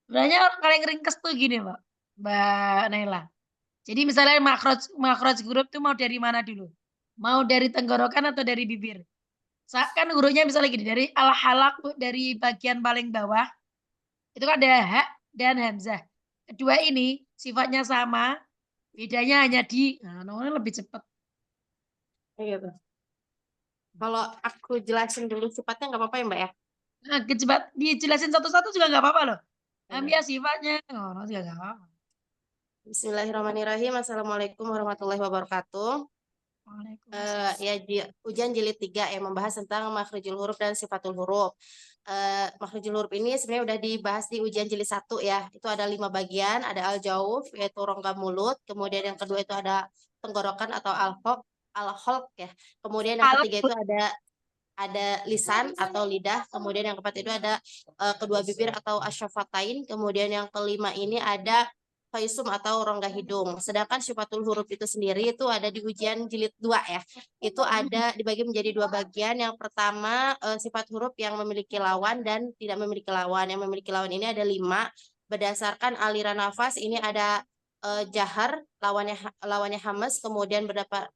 Sebenarnya paling ringkes tuh gini, Mbak Naila. Jadi misalnya makroj huruf tuh mau dari mana dulu? Mau dari tenggorokan atau dari bibir? Kan hurufnya misalnya gini, dari al-halaq dari bagian paling bawah, itu kan ada ha dan hamzah. Kedua ini sifatnya sama, bedanya hanya di, nah, nomornya lebih cepat. Gitu. Kalau aku jelasin dulu sifatnya nggak apa-apa ya Mbak ya? Nah, cepat dijelasin satu-satu juga nggak apa-apa loh. Iya. Ambil sifatnya, oh, juga nggak apa-apa. Bismillahirrahmanirrahim. Assalamualaikum warahmatullahi wabarakatuh. Waalaikumsalam. Ujian jilid 3 yang membahas tentang makhrijul huruf dan sifatul huruf. Makhrijul huruf ini sebenarnya udah dibahas di ujian jilid 1 ya. Itu ada 5 bagian, ada al-jauf yaitu rongga mulut, kemudian yang kedua itu ada tenggorokan atau al-holq ya. Kemudian yang Kalau ketiga itu ada lisan atau lidah, kemudian yang keempat itu ada kedua bibir atau asyafatain, kemudian yang kelima ini ada faisum atau rongga hidung. Sedangkan sifatul huruf itu sendiri itu ada di ujian jilid 2 ya. Itu ada dibagi menjadi 2 bagian. Yang pertama sifat huruf yang memiliki lawan dan tidak memiliki lawan. Yang memiliki lawan ini ada 5. Berdasarkan aliran nafas ini ada jahar, lawannya hamas, kemudian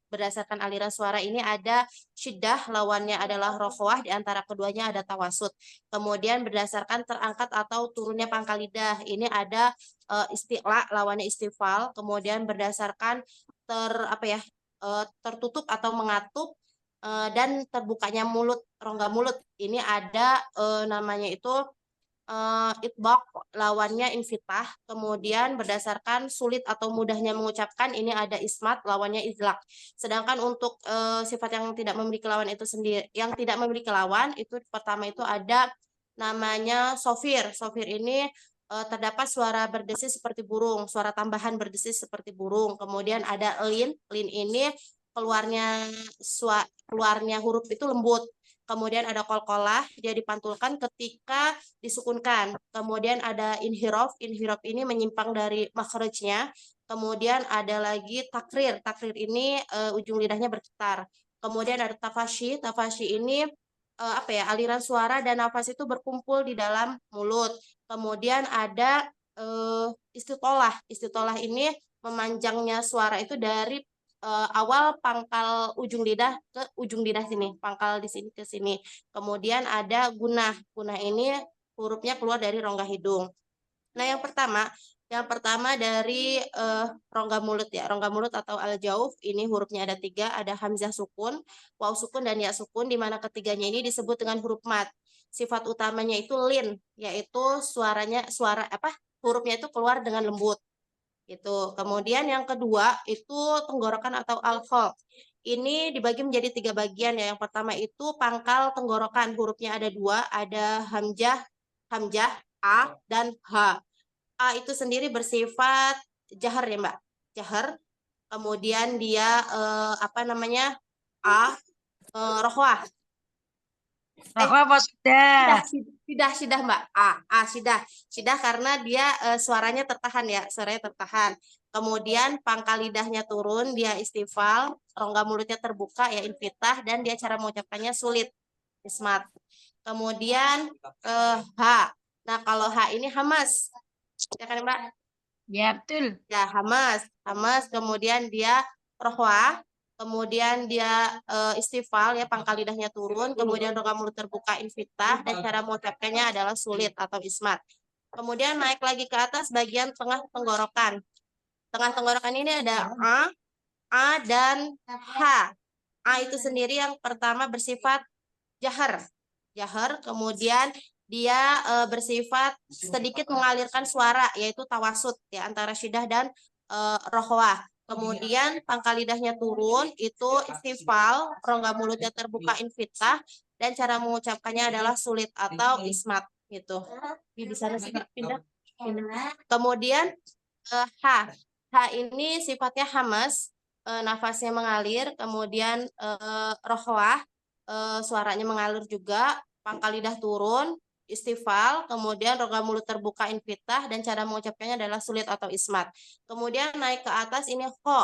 berdasarkan aliran suara ini ada syiddah, lawannya adalah rokhwah, di antara keduanya ada tawasud. Kemudian berdasarkan terangkat atau turunnya pangkal lidah, ini ada isti'la, lawannya istifal. Kemudian berdasarkan tertutup atau mengatup dan terbukanya mulut, rongga mulut, ini ada namanya itu itbaq, lawannya infitah. Kemudian berdasarkan sulit atau mudahnya mengucapkan ini ada ismat, lawannya izlak. Sedangkan untuk sifat yang tidak memiliki lawan itu sendiri, yang tidak memiliki lawan itu pertama itu ada namanya sofir. Sofir ini terdapat suara berdesis seperti burung, suara tambahan berdesis seperti burung. Kemudian ada lin, lin ini keluarnya huruf itu lembut. Kemudian ada kolkolah, dia dipantulkan ketika disukunkan. Kemudian ada inhirof, inhirof ini menyimpang dari makhrajnya. Kemudian ada lagi takrir, takrir ini ujung lidahnya bergetar. Kemudian ada tafashi, tafashi ini aliran suara dan nafas itu berkumpul di dalam mulut. Kemudian ada istitolah, istitolah ini memanjangnya suara itu dari awal pangkal ujung lidah ke ujung lidah sini, pangkal di sini ke sini. Kemudian ada gunah, gunah ini hurufnya keluar dari rongga hidung. Nah, yang pertama dari rongga mulut ya, rongga mulut atau al-jauf ini hurufnya ada 3, ada hamzah sukun, waw sukun dan ya sukun, di mana ketiganya ini disebut dengan huruf mat. Sifat utamanya itu lin, yaitu hurufnya itu keluar dengan lembut. Itu. Kemudian yang kedua itu tenggorokan atau alkol. Ini dibagi menjadi 3 bagian ya. Yang pertama itu pangkal tenggorokan. Hurufnya ada 2, ada hamzah, hamzah, a dan h. A itu sendiri bersifat jahar ya Mbak. Jahar. Kemudian dia A rohwah. Rokok apa sudah? Sidah, sidah, sidah Mbak. Sidah. Sidah karena dia suaranya tertahan ya, suaranya tertahan. Kemudian pangkal lidahnya turun, dia istifal, rongga mulutnya terbuka ya infitah, dan dia cara mengucapkannya sulit, ismat. Kemudian H. Nah, kalau H ini hamas. Ya kan Mbak? Ya, betul. Ya, hamas. Hamas, kemudian dia rohwah, kemudian dia istifal ya pangkal lidahnya turun, kemudian rongga mulut terbuka infitah, dan cara mengucapkannya adalah sulit atau ismat. Kemudian naik lagi ke atas bagian tengah tenggorokan. Tengah tenggorokan ini ada a dan h. A itu sendiri yang pertama bersifat jahar. Jahar, kemudian dia bersifat sedikit mengalirkan suara yaitu tawasud ya antara syidah dan rohwah. Kemudian pangkal lidahnya turun itu istifal, rongga mulutnya terbuka infitah, dan cara mengucapkannya adalah sulit atau ismat gitu. Di sana sedikit pindah. Kemudian H. H ini sifatnya hamas, nafasnya mengalir, kemudian rohwah, suaranya mengalir juga, pangkal lidah turun, istifal, kemudian rongga mulut terbuka infitah, dan cara mengucapkannya adalah sulit atau ismat. Kemudian naik ke atas ini kho.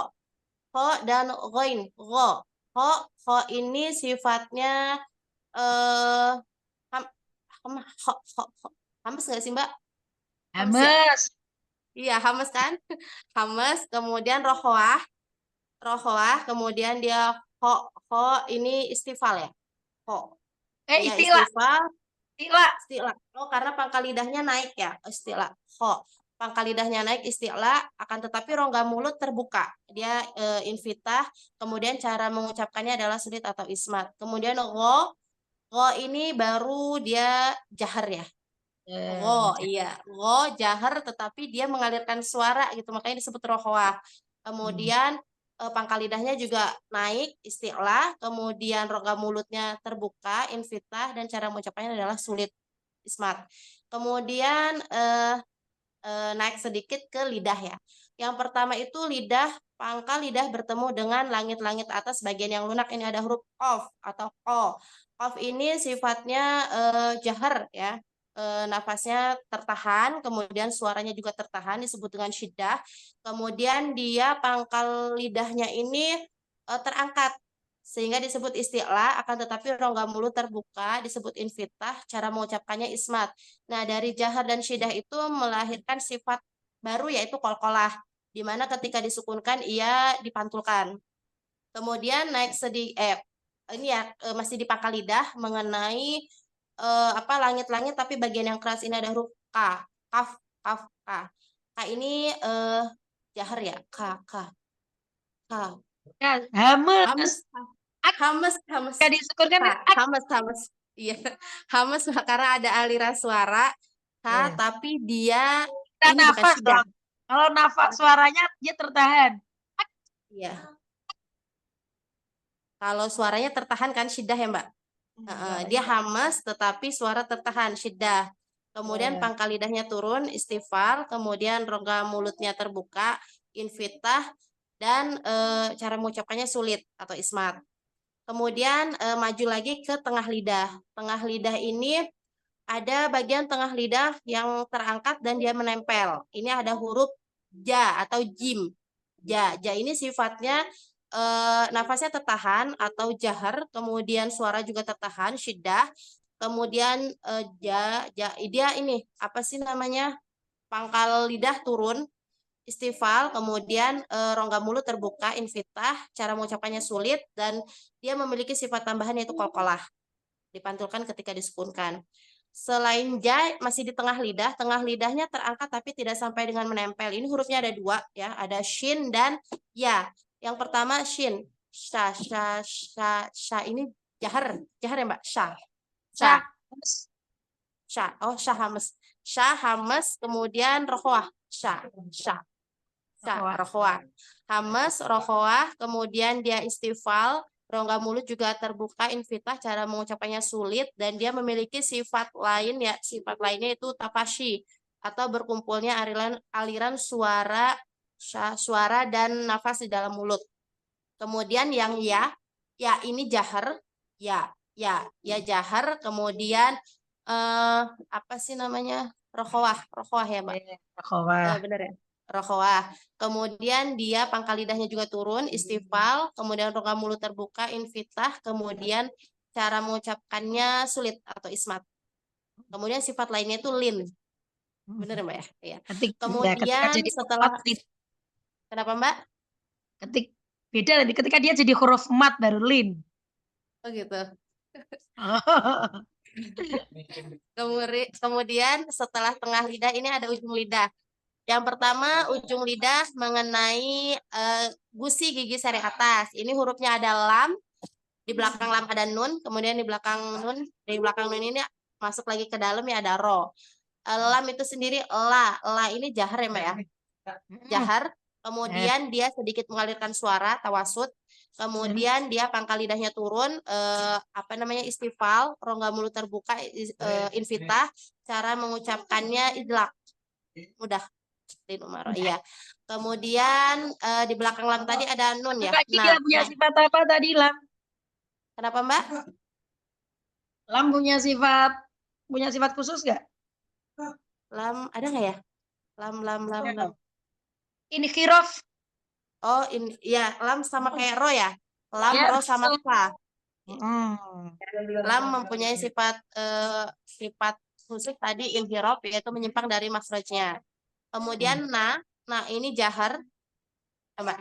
Kho dan ghain, gho. Kho ini sifatnya eh ham, ham, hamas nggak sih Mbak? Hames ya? Hames. Iya, hames kan? Hames, kemudian rohwah, kemudian dia ho ini istifal ya? Ho. Iya, Istilah. istifal, Istilah. istilah. Oh, karena pangkal lidahnya naik ya, istilah. Ho. Pangkal lidahnya naik istilah, akan tetapi rongga mulut terbuka. Dia infitah, kemudian cara mengucapkannya adalah sulit atau ismat. Kemudian go ini baru dia jahar ya. Iya, jahar tetapi dia mengalirkan suara gitu, makanya disebut rohwah. Kemudian pangkal lidahnya juga naik istilah, kemudian rongga mulutnya terbuka infitah, dan cara mengucapkannya adalah sulit ismat. Kemudian naik sedikit ke lidah ya. Yang pertama itu lidah, pangkal lidah bertemu dengan langit-langit atas bagian yang lunak, ini ada huruf qaf atau q. Qaf ini sifatnya jahar ya. Nafasnya tertahan, kemudian suaranya juga tertahan, disebut dengan syiddah. Kemudian dia pangkal lidahnya ini terangkat sehingga disebut isti'la, akan tetapi rongga mulut terbuka disebut infitah, cara mengucapkannya ismat. Nah, dari jahar dan syiddah itu melahirkan sifat baru yaitu qalqalah, di mana ketika disukunkan ia dipantulkan. Kemudian naik ini ya masih di pangkal lidah mengenai langit-langit, tapi bagian yang keras ini ada huruf k, kaf, kaf, k. K ini jahar ya, k. Ya, Hames. Hames, hames, Gak disukurkan kan? hames. Iya, hames karena ada aliran suara K, tapi dia Kita ini bukan nafas syiddah. dong. Kalau nafas suaranya dia tertahan. Iya. Kalau suaranya tertahan kan syiddah ya, Mbak? Dia hames tetapi suara tertahan syiddah. Kemudian pangkal lidahnya turun istifal, kemudian rongga mulutnya terbuka infitah, dan cara mengucapkannya sulit atau ismat. Kemudian maju lagi ke tengah lidah. Tengah lidah ini ada bagian tengah lidah yang terangkat dan dia menempel. Ini ada huruf ja atau jim. Ja ini sifatnya nafasnya tertahan atau jahar, kemudian suara juga tertahan, syiddah. Kemudian dia ini apa sih namanya? Pangkal lidah turun istifal, kemudian rongga mulut terbuka infitah, cara mengucapkannya sulit, dan dia memiliki sifat tambahan yaitu qalqalah, dipantulkan ketika disukunkan. Selain ja masih di tengah lidahnya terangkat tapi tidak sampai dengan menempel. Ini hurufnya ada dua ya, ada shin dan ya. Yang pertama shin, sha ini jahar ya Mbak, sha. Oh, sha hames, kemudian rohwah, sha. Rohwah. Hames, rohwah, kemudian dia istifal, rongga mulut juga terbuka infitah, cara mengucapkannya sulit, dan dia memiliki sifat lain ya, sifat lainnya itu tafashi atau berkumpulnya aliran suara dan nafas di dalam mulut. Kemudian yang ya ini jahar, ya jahar, kemudian apa sih namanya? Rohwah ya, Mbak. Bener ya? Rohwah. Kemudian dia pangkal lidahnya juga turun, istifal, kemudian rongga mulut terbuka, infitah, kemudian cara mengucapkannya sulit atau ismat. Kemudian sifat lainnya itu lin. Bener Mbak ya? Iya. Ketika Kemudian jadi setelah, lin. kenapa Mbak? Beda nanti ketika dia jadi huruf mat baru lin. Oh gitu. Kemudian setelah tengah lidah ini ada ujung lidah. Yang pertama ujung lidah mengenai gusi gigi seri atas. Ini hurufnya ada lam, di belakang lam ada nun, kemudian di belakang nun ini masuk lagi ke dalam ya ada ro. Lam itu sendiri la ini jahar ya Mbak ya. Jahar. Kemudian dia sedikit mengalirkan suara tawasud. Kemudian dia pangkal lidahnya turun, istifal, rongga mulut terbuka, infitah, cara mengucapkannya idlak. Mudah. Iya. Kemudian di belakang lam tadi ada nun ya. Nah, punya sifat apa tadi lam? Kenapa Mbak? Lam punya sifat khusus nggak? Lam ada nggak ya? Lam. Ini khirof. Oh, ini ya, lam sama kayak ro ya. Lam, Ya, ro sama fa. Hmm. Lam mempunyai sifat khusus tadi inhirab, yaitu menyimpang dari makhrajnya. Kemudian nah ini jahar,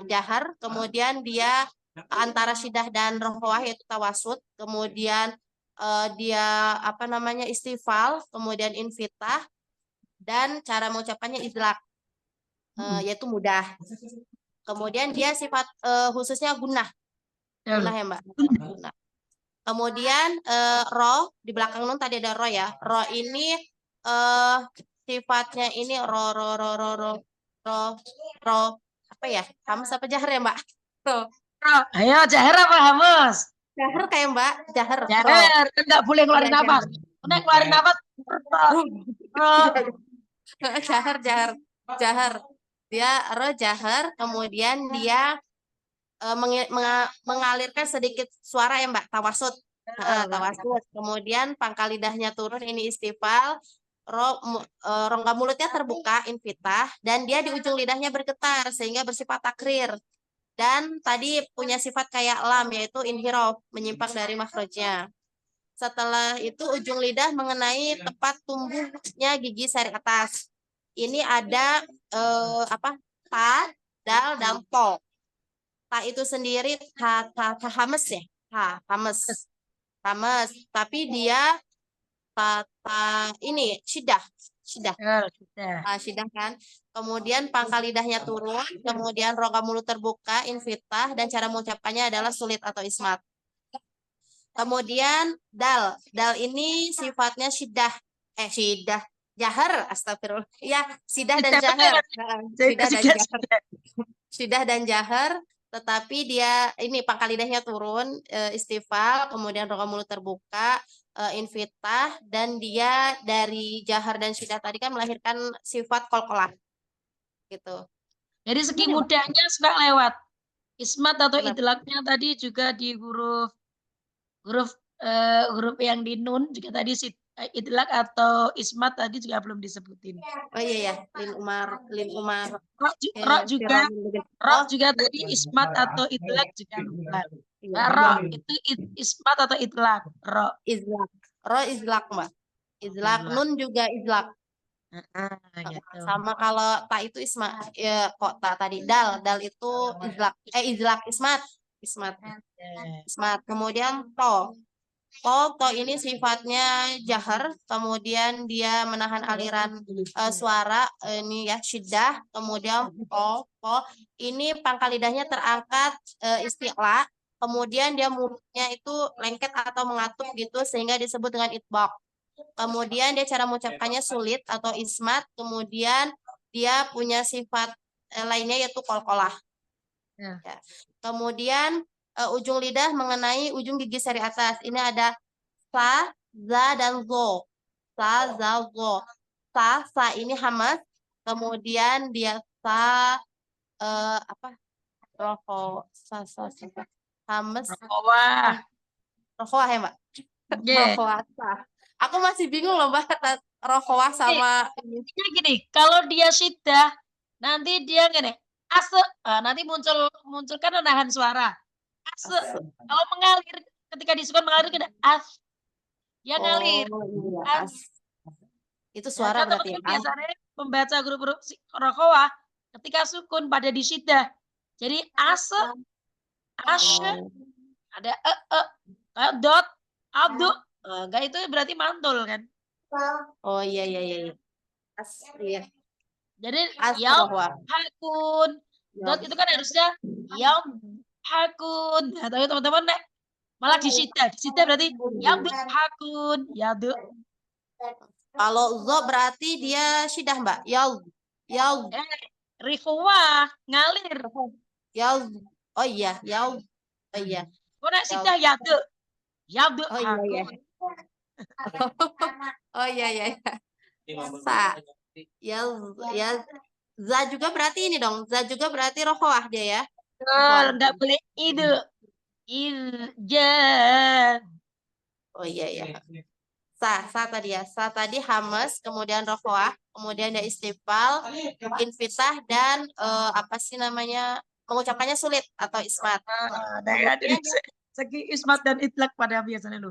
jahar, kemudian dia antara syidah dan rohwah yaitu tawasud, kemudian dia apa namanya istifal, kemudian infitah, dan cara mengucapkannya idlak, yaitu mudah. Kemudian dia sifat khususnya gunah ya Mbak. Gunah. Kemudian ro di belakang nun tadi ada ro ya. Ro ini sifatnya ini ro apa ya? Hamas apa jahar ya Mbak? Ro. Ayo jahar apa hamus? Jahar kayak Mbak, jahar. Jahar, kan nggak boleh ngeluarin Iya, nafas. Nek ngeluarin nafas. Jahar. Dia ro jahar, kemudian dia mengalirkan sedikit suara ya Mbak, tawasud. Tawasud. Kemudian pangkal lidahnya turun, ini istifal. Rongga mulutnya terbuka, infitah, dan dia di ujung lidahnya bergetar sehingga bersifat takrir. Dan tadi punya sifat kayak lam, yaitu inhiraf, menyimpang dari makhrajnya. Setelah itu ujung lidah mengenai tempat tumbuhnya gigi seri atas. Ini ada ta, dal, dan po. Ta itu sendiri hames ya, hames, tapi dia ini syidah, syidah kan. Kemudian pangkal lidahnya turun, kemudian rongga mulut terbuka, infitah, dan cara mengucapkannya adalah sulit atau ismat. Kemudian dal ini sifatnya syidah, jahar, astagfirullah. Ya, syidah dan jahar. Syidah dan jahar, tetapi dia ini pangkal lidahnya turun, istifal, kemudian rongga mulut terbuka, infitah, dan dia dari jahar dan syidah tadi kan melahirkan sifat qalqalah. Gitu. Jadi segi mudahnya sudah lewat. Ismat atau idlaknya tadi juga di huruf yang di nun juga tadi idlak atau ismat tadi juga belum disebutin. Oh iya ya, lin umar. Ro juga tadi ismat atau idlak juga lupa. Ro itu ismat atau idlak? Ro izlak Mbak. Izlak, nun juga izlak. Gitu. Sama kalau ta itu ismat ya, kok ta tadi dal itu izlak ismat. Kemudian to ini sifatnya jahar, kemudian dia menahan aliran suara, ini ya syiddah, kemudian po ini pangkal lidahnya terangkat, isti'la, kemudian dia mulutnya itu lengket atau mengatup gitu sehingga disebut dengan itbaq. Kemudian dia cara mengucapkannya sulit atau ismat, kemudian dia punya sifat lainnya yaitu qalqalah. Ya. Kemudian ujung lidah mengenai ujung gigi seri atas. Ini ada sa, za, dan zo. Sa, za, zo. Sa ini hamas. Kemudian dia hamas. Rohwah ya Mbak? Rohwah. Aku masih bingung loh Mbak, rohwah sama ini gini, kalau dia syiddah nanti dia gini, nanti muncul kan menahan suara. Kalau mengalir, ketika disukun mengalir kita yang ngalir. Iya. Itu suara berarti ya. Biasanya membaca huruf-huruf rohwah ketika sukun pada di syiddah. Jadi ada dot, abdu, enggak itu berarti mantul kan? Oh iya. Iya. Jadi hakun, dot itu kan harusnya hakun. Nah, tapi teman-teman malah di syiddah berarti hakun, Kalau zo berarti dia syiddah Mbak. Rihwa ngalir. Oh iya, Oh iya. Kok syiddah Oh iya. Oh iya. Sa. Za juga berarti ini dong. Za juga berarti rohwah dia ya. Enggak boleh irjan. Oh iya. Sa tadi ya. Sa tadi hamas, kemudian rohwah, kemudian ada istifal, infitah, dan apa sih namanya? Mengucapkannya sulit atau ismat. Segi ismat dan itlak pada biasanya lu.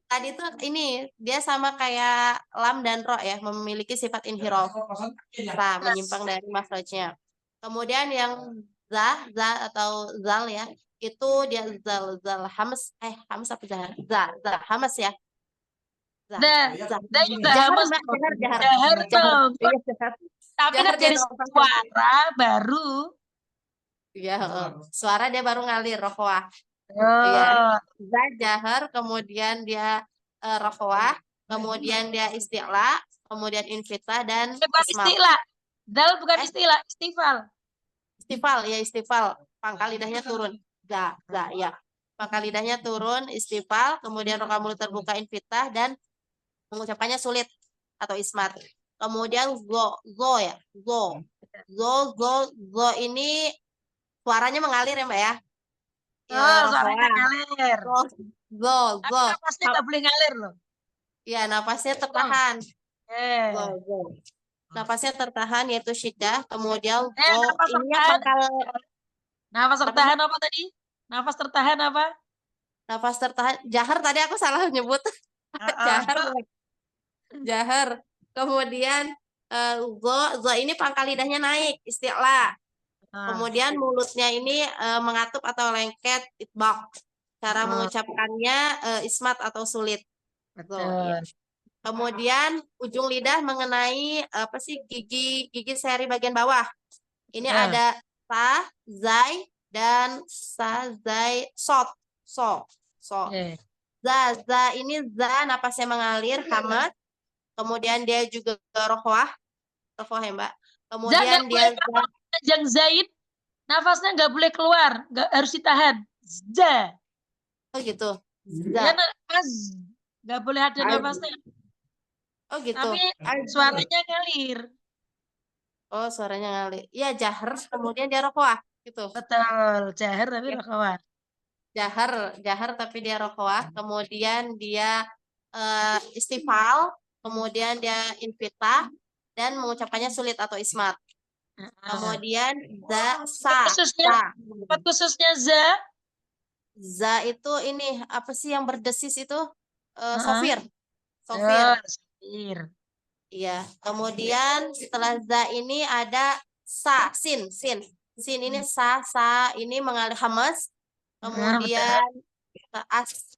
Tadi tuh ini dia sama kayak lam dan ro ya, memiliki sifat inhiraf. Nah, menyimpang dari makhrajnya. Kemudian yang za atau zal ya, itu dia zal hams hams apa zahar? Za hamas ya. Za Nah, za. nah juga Jahar hamas Mbak, tuh. jahar. Jahar Jahar. tuh. Iya, jahar. Tapi Jahar dia dari nafas. suara baru. Iya, suara dia baru ngalir rohwah. Iya. Oh. Za jahar, kemudian dia rohwah, kemudian dia isti'la, kemudian infitah dan Bukan ismat. istilah. Dal bukan Eh, istilah, istifal. istifal ya istifal, pangkal lidahnya turun. Za ya. Pangkal lidahnya turun, istifal, kemudian roka mulut terbuka infitah dan mengucapkannya sulit atau ismat. Kemudian go ya, go ini suaranya mengalir ya Mbak ya. Ya Oh, suaranya rohwah. ngalir. Go, Tapi napasnya nggak boleh ngalir loh. Ya, napasnya Oh. tertahan. Eh. Go. Napasnya tertahan yaitu syiddah, kemudian go Napas ininya tertahan. pangkal Nafas apa Mbak? tertahan apa tadi? Nafas tertahan apa? Nafas tertahan. Jahar tadi aku salah nyebut. Jahar, Uh-uh. jahar. Kemudian go ini pangkal lidahnya naik, isti'la. Kemudian mulutnya ini mengatup atau lengket, itbaq. Cara mengucapkannya ismat atau sulit. Go, ya. Betul. Kemudian ujung lidah mengenai apa sih gigi seri bagian bawah. Ini ada sa, zai dan sa, zai, sot, so. Okay. Za ini za napasnya mengalir hamat. Kemudian dia juga rohwah ya Mbak. Za Kemudian nggak dia boleh za, panjang zaid, nafasnya nggak boleh keluar, nggak harus ditahan. Za. oh gitu. Ya, Za. az. Nggak boleh ada Az. nafasnya. Oh gitu. Tapi Az. suaranya ngalir. Oh suaranya ngalir. Iya jahar. Kemudian dia rohwah gitu. Betul. Jahar tapi Ya. rokawan. Jahar tapi dia rohwah. Kemudian dia istifal. Kemudian dia infitah dan mengucapkannya sulit atau ismat. Kemudian Khususnya, khususnya za. za itu ini apa sih yang berdesis itu? Uh-uh. Sofir. Sofir. Sofir. Iya. Kemudian setelah za ini ada sin. Sin ini sa ini mengalir hamas. Kemudian as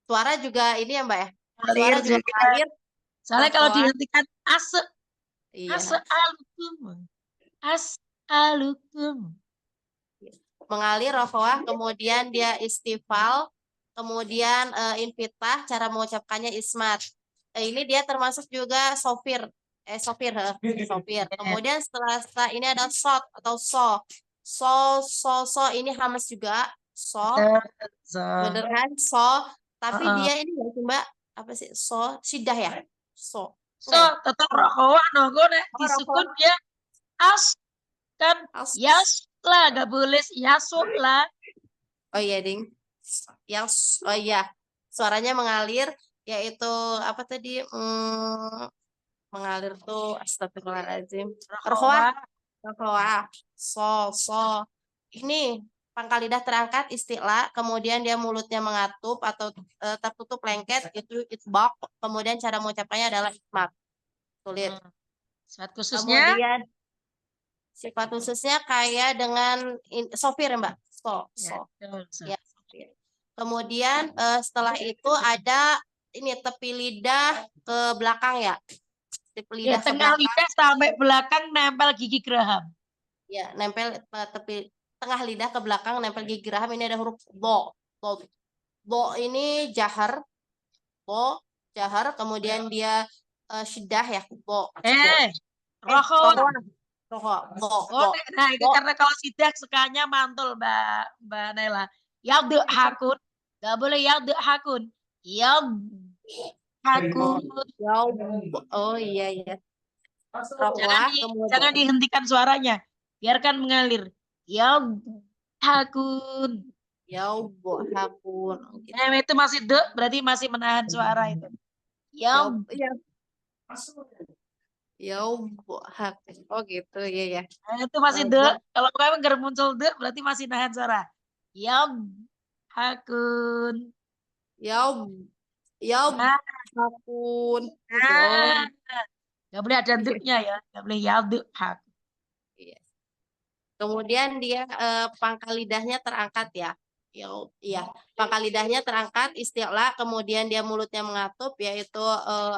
suara juga ini ya Mbak ya. Suara Ngalir juga juga. mengalir. Soalnya kalau Rokoah. dihentikan ase, Iya. ase alukum. As alukum. Mengalir rokoah, kemudian dia istifal, kemudian infitah, cara mengucapkannya ismat. Ini dia termasuk juga sofir. Sofir. Kemudian setelah ini ada sot atau so. So ini hamas juga. So. So. Bener kan? So. Tapi dia ini ya Mbak, apa sih? So, sidah ya? So. Tetap rokoah nonggo nek disukun dia as kan yas lah, gak boleh yasuk lah. Oh iya ding. Oh iya. Suaranya mengalir yaitu apa tadi? Mengalir tuh astagfirullahaladzim. Rohwah. So. Ini pangkal lidah terangkat istilah, kemudian dia mulutnya mengatup atau tertutup lengket itu itbaq, kemudian cara mengucapkannya adalah ismat. Sulit. Sifat khususnya? Kemudian sifat khususnya kayak dengan sofir ya Mbak. So. Ya, sofir. Kemudian setelah itu ada ini tepi lidah ke belakang ya. Tepi lidah ke tengah belakang. lidah sampai belakang nempel gigi geraham. Ya, nempel tepi tengah lidah ke belakang nempel gigi geraham. Ini ada huruf bo. Bo ini jahar. Bo jahar, kemudian dia syiddah ya. Bo. Rohwah. Nah, itu karena kalau sidak sukanya mantul Mbak Naila. Hakun. Gak boleh hakun. Hakun. Oh iya. Jangan dihentikan suaranya. Biarkan mengalir. Hakun. Hakun. Itu masih berarti masih menahan suara itu. Oh gitu ya. Itu masih kalau kamu muncul berarti masih nahan suara. Hakun. Ah, Yadhakun. Gitu. ah. Nggak boleh ada duknya ya. Nggak boleh yadhak. Iya. Kemudian dia pangkal lidahnya terangkat ya. Iya, pangkal lidahnya terangkat isti'la, kemudian dia mulutnya mengatup yaitu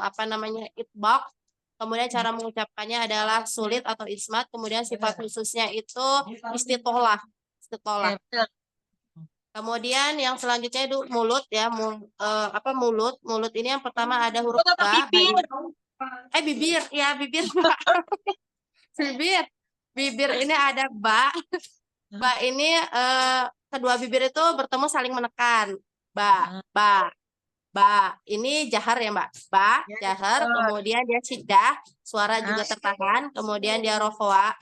apa namanya? Itbaq. Kemudian cara mengucapkannya adalah sulit atau ismat, kemudian sifat khususnya itu istitolah. Istitolah. Betul. Kemudian yang selanjutnya itu mulut ya, apa mulut? Mulut ini yang pertama ada huruf Mulut atau ba, bibir? bibir, ya bibir. Bibir. Bibir ini ada ba. Ba ini kedua bibir itu bertemu saling menekan. Ba, Ah, ba, ba. Ini jahar ya, Mbak. Ba, ya, jahar, betul. kemudian dia syiddah, suara Ah, juga tertahan, kemudian dia rohowa,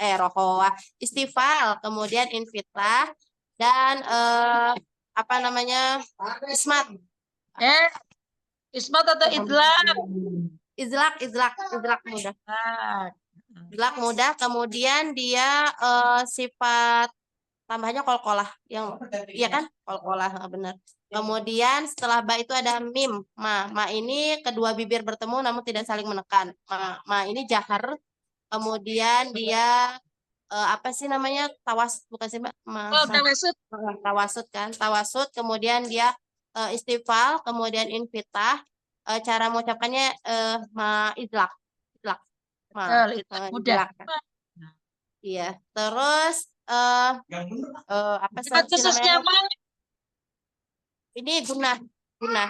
istifal, kemudian infitah dan apa namanya? Ismat. eh, ismat atau idlak? Izlak mudah. Ah, Izlak mudah, kemudian dia sifat tambahnya kolkolah yang iya kan kolkolah benar. Kemudian setelah ba itu ada mim. Ma ini kedua bibir bertemu namun tidak saling menekan. Ma ini jahar. Kemudian dia apa sih namanya? Tawas bukan sih Mbak? oh, tawasud. Tawasud kan. Tawasud kemudian dia istifal, kemudian infitah. Cara mengucapkannya ma idlak. Idlak. Ma Betul, itu mudah. idlak. Iya. Terus apa Sifat sih namanya? khususnya apa? Ini guna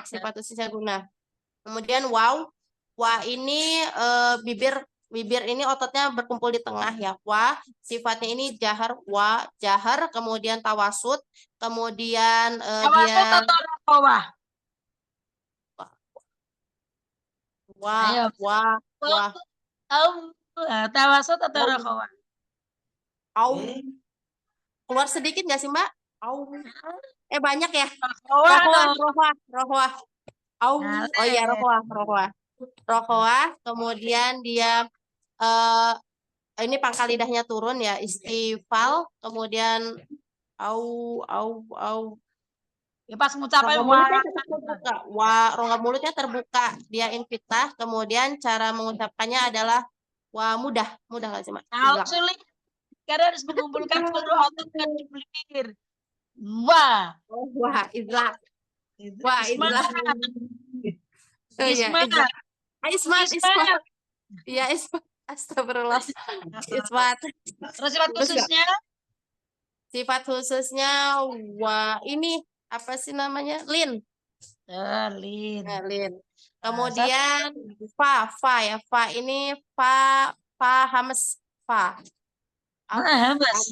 sifat khususnya guna. Kemudian wow, ini bibir ini ototnya berkumpul di tengah ya. Sifatnya ini jahar, kemudian tawasud, kemudian Tawasud dia atau rakawah? wa Ayo. wa wa Tawasud atau au rakawah? au keluar sedikit nggak sih Mbak? Au banyak ya. Rakawah dong. Rohwah. Au oh iya Ngalet. rohwah, kemudian dia eh ini pangkal lidahnya turun ya, istifal, kemudian au Ya pas ngucapin rongga wah. mulutnya tetap terbuka. Rongga mulutnya terbuka. Dia infitah, kemudian cara mengucapkannya adalah mudah nggak sih, Mak? Kalau Izlak. sulit, karena harus mengumpulkan seluruh otot ke bibir. Wah. Izlak. Ismat. Izlak. Oh iya, Ismat. izlak. Ismat. Ismat. Iya, ismat. Astagfirullah. Ismat. Terus sifat Terus nggak? khususnya? Sifat khususnya ini apa sih namanya? Lin. Lin. Lin. Nah, Kemudian fa ya. Fa ini fa hames fa. Hamas.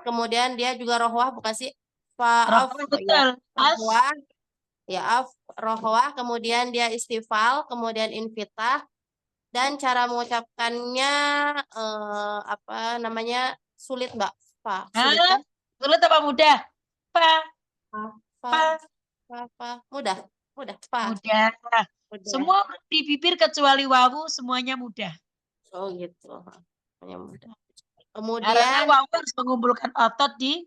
Kemudian dia juga rohwah bukan sih? Faaf Rakawah ya. betul. Rohwah ya rohwah, kemudian dia istifal, kemudian infitah dan cara mengucapkannya apa namanya? Sulit, Mbak. Sulit kan? Sulit apa mudah? Pa. Fa fa Pa. mudah. Mudah. Mudah. Semua di bibir kecuali wawu semuanya mudah. Oh gitu. Hanya mudah. Karena Kemudian wawu harus mengumpulkan otot di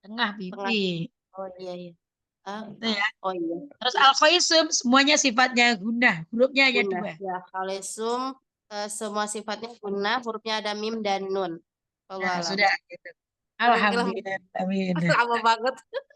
tengah tengah. bibir. Oh iya. Itu ya. Oh iya. Terus al-khoisum semuanya sifatnya gunah. Hurufnya hanya Guna dua. ya. Kalesum semua sifatnya guna, hurufnya ada mim dan nun. Nah, Wallahu alam. sudah gitu. Oke, Alhamdulillah. Amin. lama banget.